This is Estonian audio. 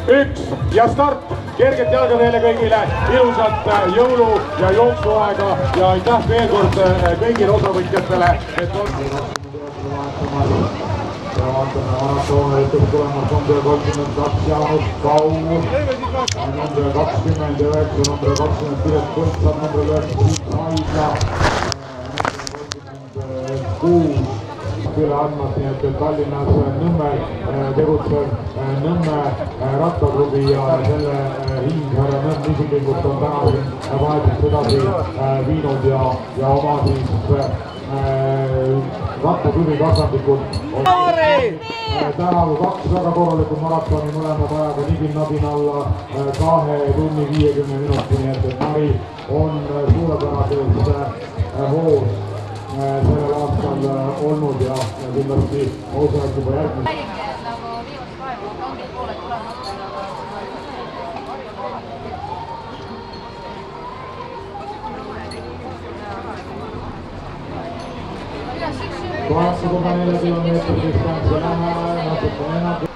1 ja start. Kerget jalga teile kõigile, ilusat jõulu- ja jooksuaega ja aitäh veel kord kõigile osavõtjatele, et on... Ja vaatame maratooniliselt tulemas number 32 Jaanus Kaur, number 29, number 20 Piret Põltsar, number 95 Aidla, number 26 üle andmas, nii et Tallinnas Nõmmel tegutsev Nõmme rattaklubi ja selle hing härra Nõmm isiklikult on täna siin vahetust edasi viinud ja oma siis rattaklubi kasvandikud on tänavu 2 väga korralikku maratoni mõlemad ajaga nigin-nabin alla 2 tunni 50 minuti, nii et Mari on suurepärases hoos sellel aastal olnud ja kindlasti usun, et juba järgmine. Kohaks 4 kilomeetri distantsi läheb, natuke enam.